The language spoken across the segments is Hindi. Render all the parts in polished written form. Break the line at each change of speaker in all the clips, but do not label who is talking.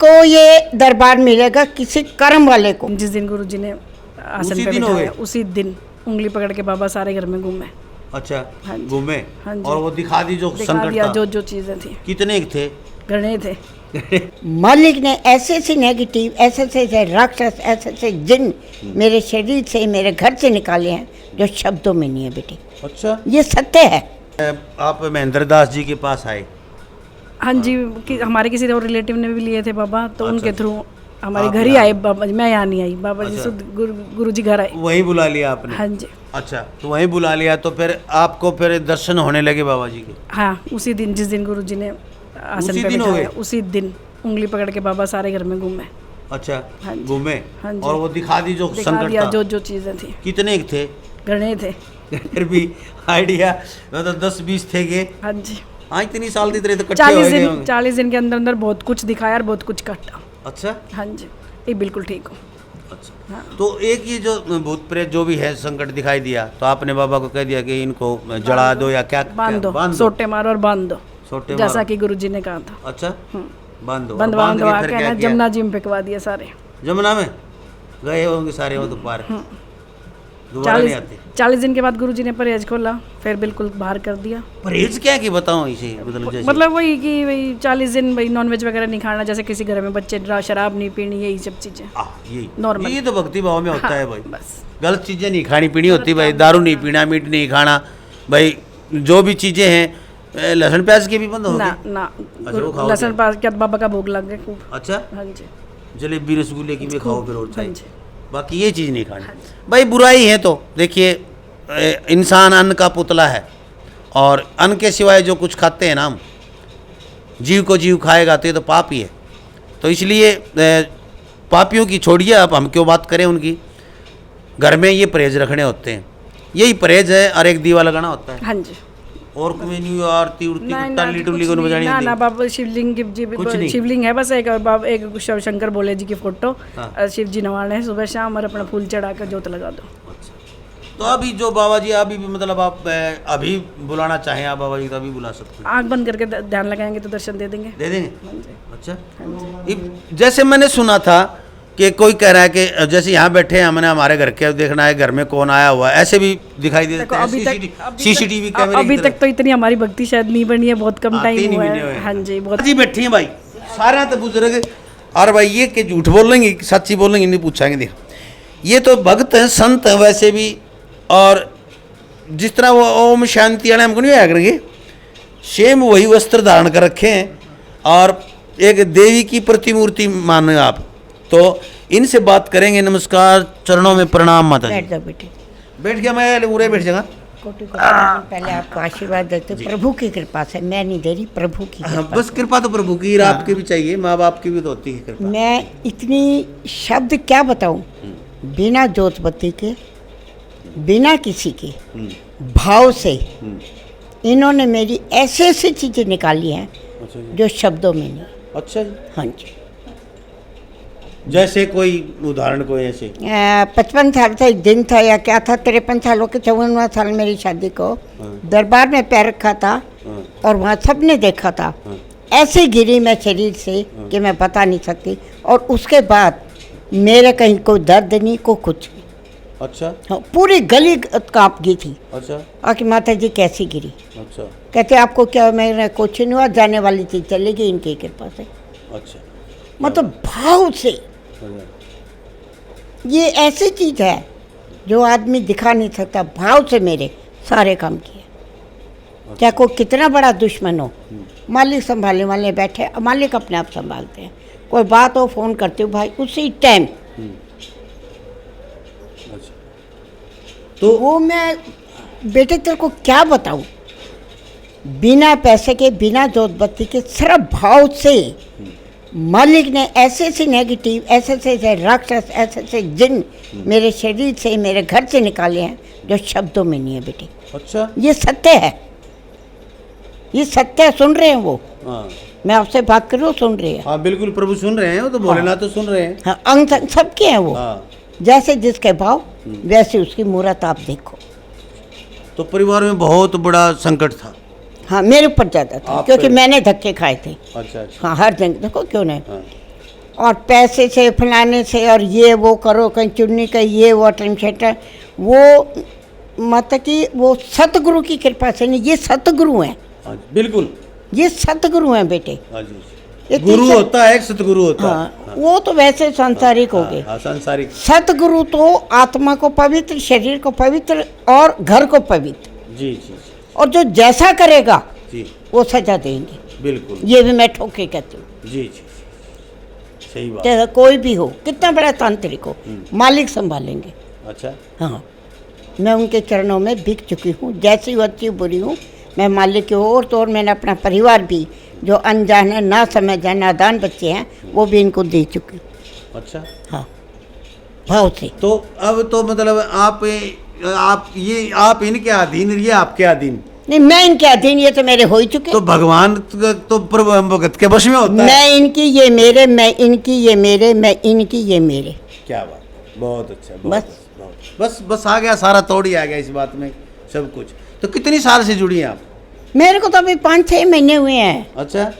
को ये दरबार मिलेगा किसी कर्म वाले को।
जिस दिन गुरुजी ने आसन
उसी
पे
दिन हो
बिठाया
गए?
उसी दिन उंगली पकड़ के बाबा सारे घर में घूमे,
अच्छा
हाँ जी।
घूमे
हाँ जी।
और वो दिखा दी जो
दिखा
संकट
दिया
था।
जो जो चीजें थी,
कितने थे?
गणे थे।
मालिक ने ऐसे ऐसे नेगेटिव, ऐसे ऐसे राक्षस, ऐसे ऐसे जिन मेरे शरीर से, मेरे घर से निकाले हैं जो शब्दों में नहीं है बेटे।
अच्छा
ये सत्य है।
आप महेंद्र दास जी के पास आए?
हाँ जी, हमारे किसी और रिलेटिव ने भी लिए थे बाबा, तो
अच्छा,
उनके थ्रू हमारे
आप
घर ही
यहाँ
आए बाबा जी। मैं यहाँ नहीं आई, बाबा जी
अच्छा।
शुद्ध गुरु जी घर आए।
वहीं बुला लिया आपने?
हाँ जी,
अच्छा तो वहीं बुला लिया, तो फिर आपको फिर दर्शन होने लगे बाबा जी के?
हाँ उसी दिन जिस दिन गुरुजी ने आसन
उसी
पे
दिन हो
बिठाया
गए?
उसी दिन उंगली पकड़ के बाबा सारे घर में घूमे,
अच्छा
हाँ जी।
घूमे
हाँ जी।
और वो दिखा दी जो
दिखा
संकट
दिया
था।
जो जो चीजें थी,
कितने थे?
गणे थे।
फिर भी आइडिया मतलब 10-20 थे के?
हाँ जी,
हाँ इतनी साल दी तरह तो इकट्ठे हो गए होंगे।
40 दिन के अंदर अंदर बहुत कुछ दिखाया और बहुत कुछ काटा।
अच्छा
हाँ जी, ये बिल्कुल ठीक हो।
अच्छा
हाँ।
तो एक ये जो भूत प्रेत जो भी है संकट दिखाई दिया, तो आपने बाबा को कह दिया कि इनको जला दो या क्या?
बांध
क्या?
दो, सोटे मारो और बांध दो,
सोटे
जैसा
मारो।
कि गुरुजी ने कहा था।
अच्छा बांध दो। और
बंद
बांध
बांध
के फिर
के
क्या
ना
किया?
जमुना जी में फेंकवा दिए सारे।
जमुना में गए होंगे सारे वो तो पार दोबारा नहीं आते।
40 दिन के बाद गुरुजी ने परहेज खोला, फिर बिल्कुल बाहर कर दिया।
परहेज क्या कि बताओ इसे, मतलब जैसे
मतलब वही कि वही 40 दिन वही नॉनवेज वगैरह नहीं खाना, जैसे किसी घर में बच्चे शराब नहीं पीनी, यही सब चीजें।
यही
Normal।
ये तो भक्ति भाव में होता है भाई।
बस
गलत चीजें नहीं खानी पीनी होती भाई, दारू नहीं पीना, मीट नहीं खाना भाई, जो भी चीजें हैं। लहसुन प्याज के भी बंद हो
ना
गए?
ना,
अच्छा, वो खाओ
लहसुन प्याज के बाबा का भोग लग गया खूब।
अच्छा
हाँ जी,
जलेबी रसगुल्ले की भी खाओ फिर और
हाँ
चाहिए,
जी।
बाकी ये चीज़ नहीं खानी भाई। बुराई है तो देखिए, इंसान अन्न का पुतला है, और अन्न के सिवाय जो कुछ खाते हैं ना हम, जीव को जीव खाएगा तो ये तो पाप ही है। तो इसलिए पापियों की छोड़िए, अब हम क्यों बात करें उनकी। घर में ये परहेज रखने होते हैं, यही परहेज है। और एक दीवा लगाना होता है,
हाँ जी।
और कोई नहीं, आरती उड़ती
नहीं,
टाली टुल्ली को
कुछ
बजानी
नहीं, ना ना
होती।
बाबा शिवलिंग की
कुछ नहीं।
शिवलिंग है बस एक, और बाबा एक शंकर भोले जी की फोटो,
हाँ।
और शिव जी नवाने हैं सुबह शाम, और अपना फूल चढ़ा कर जोत लगा दो।
तो अभी जो बाबा जी अभी भी मतलब आप अभी बुलाना चाहें आप बाबा जी तो अभी बुला सकते हैं?
आंख बंद करके ध्यान लगाएंगे तो दर्शन दे देंगे।
दे देंगे?
हाँ जी।
अच्छा जैसे मैंने सुना था कि कोई कह रहा है कि जैसे यहाँ बैठे हैं, हमने हमारे घर के देखना है घर में कौन आया हुआ है, ऐसे भी दिखाई दे देते हैं सीसीटीवी कैमरे
अभी तक तो इतनी हमारी भक्ति शायद नहीं बनी है, बहुत कम
हाँ,
टाइम
तीन ही
हुआ
महीने हुए
है।
हैं।
हाँ जी, बहुत
जी बैठी हैं भाई, सारा तो बुजुर्ग। और भाई ये कि झूठ बोल लेंगे सच्ची बोल लेंगे, नहीं पूछाएंगे। देख ये तो भक्त हैं, संत हैं वैसे भी, और जिस तरह वो ओम शांति वाले हमको नहीं आया करेंगे, सेम वही वस्त्र धारण कर रखे हैं, और एक देवी की प्रतिमूर्ति माने आप। तो इनसे बात करेंगे। नमस्कार, चरणों में प्रणाम माता जी।
बैठ जाओ बेटे।
बैठ गया मैं, पूरे बैठ जाएगा।
कोटि कोटि प्रणाम। पहले आपको आशीर्वाद देते, प्रभु की कृपा से, मैं नहीं दे रही, प्रभु की
हाँ,
कृपा।
बस कृपा तो प्रभु की, आपकी भी चाहिए, माँ बाप की भी तो होती है कृपा।
मैं इतनी शब्द क्या बताऊं, बिना जोत बत्ती के, बिना किसी के भाव से इन्होंने मेरी ऐसे ऐसी चीज़ें निकाली हैं
अच्छा जी।
जो शब्दों में नहीं।
अच्छा जी।
हाँ जी।
जैसे कोई उदाहरण कोई ऐसे?
55 साल था, एक दिन था या क्या था, 53 साल हो के 54वां साल मेरी शादी को दरबार में पैर रखा था, और वहाँ सबने देखा था। ऐसे गिरी मैं शरीर से कि मैं बता नहीं सकती, और उसके बाद मेरे कहीं कोई दर्द नहीं, को कुछ नहीं।
अच्छा
हाँ, पूरी गली काँप गई थी।
अच्छा
आके माता जी कैसी गिरी,
अच्छा
कहते आपको क्या, मेरा कुछ नहीं हुआ, जाने वाली थी, चली गई इनकी कृपा से।
अच्छा
मतलब भाव से। ये ऐसी चीज़ है जो आदमी दिखा नहीं सकता, भाव से मेरे सारे काम किए। चाहे कोई कितना बड़ा दुश्मन हो, मालिक संभालने वाले बैठे, मालिक अपने आप संभालते हैं। कोई बात हो फ़ोन करते हो भाई उसी टाइम।
अच्छा
तो वो मैं बेटे तेरे को क्या बताऊं, बिना पैसे के, बिना जोत बत्ती के, सिर्फ भाव से मालिक ने ऐसे ऐसे नेगेटिव, ऐसे ऐसे राक्षस, ऐसे ऐसे जिन मेरे शरीर से, मेरे घर से निकाले हैं जो शब्दों में नहीं है बेटे।
अच्छा
ये सत्य है, ये सत्य है। सुन रहे हैं वो,
हाँ
मैं आपसे बात कर रही हूँ, सुन रहे हैं।
हाँ बिल्कुल प्रभु सुन रहे हैं, वो तो भोलेनाथ तो सुन रहे हैं।
हाँ, अंग संग सबके हैं वो।
हाँ
जैसे जिसके भाव वैसे उसकी मूर्त आप देखो।
तो परिवार में बहुत बड़ा संकट था।
हाँ, मेरे ऊपर ज़्यादा था
आप
क्योंकि
पे-
मैंने धक्के खाए थे।
अच्छा अच्छा
हाँ, हर जगह देखो क्यों नहीं।
हाँ
और पैसे से फलाने से और ये वो करो, कहीं चुन्नी का ये वो सेंटर, वो मतलब कि वो सतगुरु की कृपा से नहीं, ये सतगुरु हैं,
हाँ जी, बिल्कुल।
ये सतगुरु हैं बेटे।
हाँ जी,
ये
गुरु
तीसरा-
होता है, एक सतगुरु होता है।
हाँ, वो तो वैसे सांसारिक हो गए।
हाँ, सांसारिक।
सतगुरु तो आत्मा को पवित्र, शरीर को पवित्र और घर को पवित्र,
जी जी
और जो जैसा करेगा
जी,
वो सजा देंगे।
बिल्कुल।
ये भी मैं ठोके कहती हूँ।
जी जी, सही बात।
चाहे कोई भी हो, कितना बड़ा तांत्रिक हो, मालिक संभालेंगे।
अच्छा,
हाँ, मैं उनके चरणों में बिक चुकी हूँ, जैसी हो अच्छी बुरी हूँ, मैं मालिक की ओर तो। और मैंने अपना परिवार भी, जो अनजान है, ना समझ है, नादान बच्चे हैं, वो भी इनको दे चुकी हूँ।
अच्छा।
हाँ, भाव से।
तो अब तो मतलब आप आप इनके अधीन, ये आपके अधीन।
नहीं, मैं इनके अधीन, ये तो मेरे हो ही चुके।
तो भगवान तो प्रभु भगत के वश में होता है।
मैं इनकी ये मेरे, मैं इनकी ये मेरे, मैं इनकी ये मेरे।
क्या बात, बहुत अच्छा, बहुत
बस।
अच्छा, बहुत। बस आ गया, सारा तोड़ ही आ गया इस बात में, सब कुछ। तो कितनी साल से जुड़ी हैं आप?
मेरे को तो अभी 5-6 महीने हुए हैं।
अच्छा,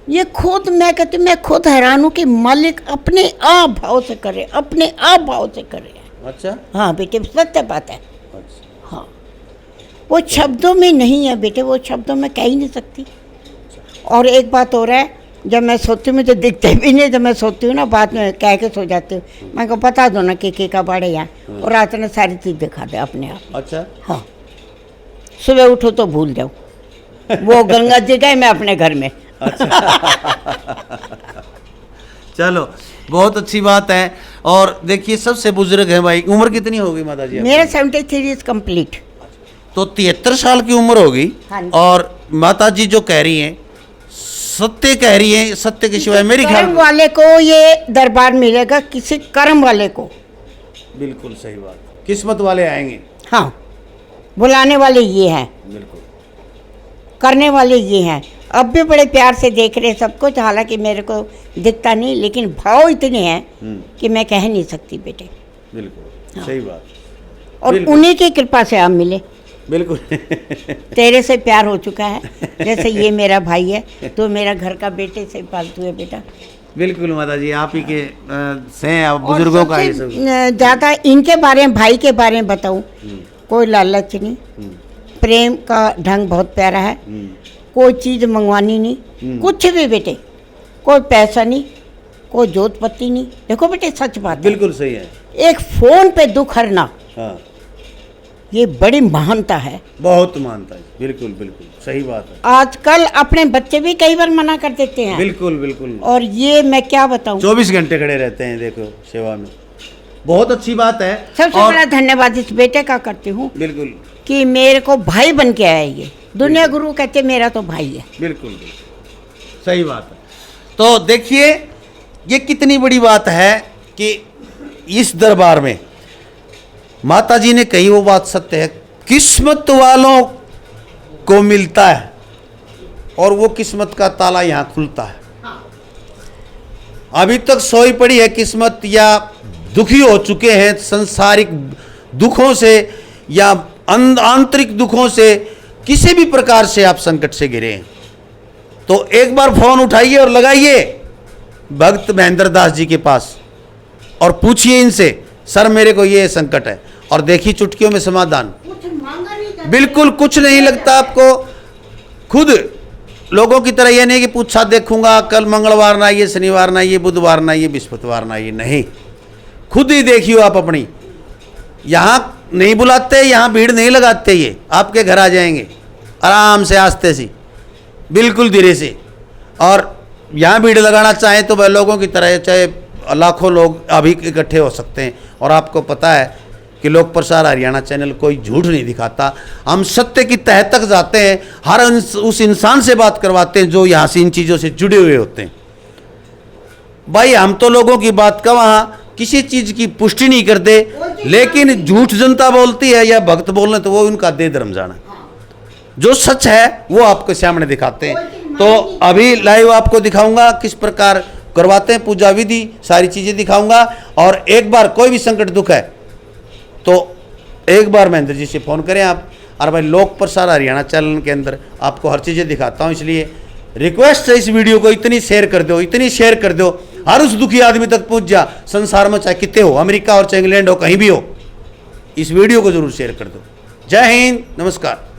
ये खुद मैं कहती, मैं खुद हैरान हूँ कि मालिक अपने आप भाव से करे, अपने आप भाव से करे।
अच्छा,
हाँ बेटे, सत्य बात है।
अच्छा,
हाँ, वो शब्दों में नहीं है बेटे, वो शब्दों में कह ही नहीं सकती। और एक बात हो रहा है, जब मैं सोती हूँ मुझे दिखते भी नहीं, जब मैं सोती हूँ ना, बाद में कह के सो जाती हूँ, मैं को बता दो ना के का बाड़े यहाँ, और रात में सारी चीज़ दिखा दे अपने आप।
अच्छा,
हाँ, सुबह उठो तो भूल जाओ, वो गंगा जी गए, मैं अपने घर में।
चलो, बहुत अच्छी बात है। और देखिए, सबसे बुजुर्ग है भाई, उम्र कितनी होगी माता जी आपकी?
मेरा 73 इज कंप्लीट।
तो 73 साल की उम्र होगी।
हाँ जी।
और माता जी जो कह रही हैं, सत्य कह रही हैं, सत्य के सिवाय मेरी ख्याल
कर्म वाले को ये दरबार मिलेगा, किसी कर्म वाले को।
बिल्कुल सही बात, किस्मत वाले आएंगे।
हाँ, बुलाने वाले ये हैं,
बिल्कुल,
करने वाले ये हैं। अब भी बड़े प्यार से देख रहे हैं सब कुछ, हालांकि मेरे को दिखता नहीं, लेकिन भाव इतने हैं कि मैं कह नहीं सकती बेटे।
बिल्कुल
हाँ।
सही बात,
और
बिल्कुल।
उन्हीं की कृपा से आप मिले।
बिल्कुल।
तेरे से प्यार हो चुका है, जैसे ये मेरा भाई है, तो मेरा घर का बेटे से पालतू है बेटा।
बिल्कुल माता जी, आप ही के से हैं, आप बुजुर्गों का ये सब।
ज़्यादा इनके बारे में, भाई के बारे में बताऊं, कोई लालच नहीं, प्रेम का ढंग बहुत प्यारा है, कोई चीज़ मंगवानी नहीं, कुछ भी बेटे, कोई पैसा नहीं, कोई जोत पत्ती नहीं। देखो बेटे, सच बात है।
बिल्कुल सही है।
एक फोन पे दुख हरना,
हाँ,
ये बड़ी महानता है।
बहुत मानता है। बिल्कुल बिल्कुल सही बात है।
आजकल अपने बच्चे भी कई बार मना कर देते हैं,
बिल्कुल बिल्कुल,
और ये मैं क्या बताऊं।
24 घंटे खड़े रहते हैं, देखो सेवा में। बहुत अच्छी बात है।
सबसे
और
बड़ा धन्यवाद इस बेटे का करती हूँ
बिल्कुल
कि मेरे को भाई बन के आया ये। दुनिया गुरु कहते मेरा तो भाई है।
बिल्कुल बिल्कुल सही बात है। तो देखिए, ये कितनी बड़ी बात है कि इस दरबार में माता जी ने कही वो बात सत्य है, किस्मत वालों को मिलता है और वो किस्मत का ताला यहाँ खुलता है। अभी तक सोई पड़ी है किस्मत, या दुखी हो चुके हैं संसारिक दुखों से या आंतरिक दुखों से, किसी भी प्रकार से आप संकट से घिरे हैं, तो एक बार फोन उठाइए और लगाइए भक्त महेंद्र दास जी के पास और पूछिए इनसे, सर मेरे को ये संकट है, और देखिए चुटकियों में समाधान। बिल्कुल कुछ नहीं लगता आपको। खुद लोगों की तरह ये नहीं कि पूछा देखूंगा, कल मंगलवार ना आइए, शनिवार ना आइए, बुधवार ना आइए, बृहस्पतिवार ना आइए, नहीं, खुद ही देखियो आप अपनी। यहाँ नहीं बुलाते, यहाँ भीड़ नहीं लगाते, ये आपके घर आ जाएंगे आराम से, आस्ते से, बिल्कुल धीरे से। और यहाँ भीड़ लगाना चाहें तो वह लोगों की तरह, चाहे लाखों लोग अभी इकट्ठे हो सकते हैं। और आपको पता है कि लोक प्रसार हरियाणा चैनल कोई झूठ नहीं दिखाता, हम सत्य की तह तक जाते हैं, हर उस इंसान से बात करवाते हैं जो यहाँ से इन चीज़ों से जुड़े हुए होते हैं। भाई हम तो लोगों की बात का वहाँ किसी चीज़ की पुष्टि नहीं करते, लेकिन झूठ जनता बोलती है या भक्त बोल रहे तो वो उनका दे धर्म जाना। जो सच है वो आपके सामने दिखाते हैं। तो अभी लाइव आपको दिखाऊंगा किस प्रकार करवाते हैं पूजा विधि, सारी चीज़ें दिखाऊंगा। और एक बार कोई भी संकट दुख है तो एक बार महेंद्र जी से फ़ोन करें आप। और भाई लोक प्रसार हरियाणा चैनल के अंदर आपको हर चीज़ें दिखाता हूँ, इसलिए रिक्वेस्ट है इस वीडियो को इतनी शेयर कर दो, इतनी शेयर कर दो। हर उस दुखी आदमी तक पहुंच जा, संसार में चाहे कितने हो, अमेरिका और चाहे इंग्लैंड हो, कहीं भी हो, इस वीडियो को जरूर शेयर कर दो। जय हिंद, नमस्कार।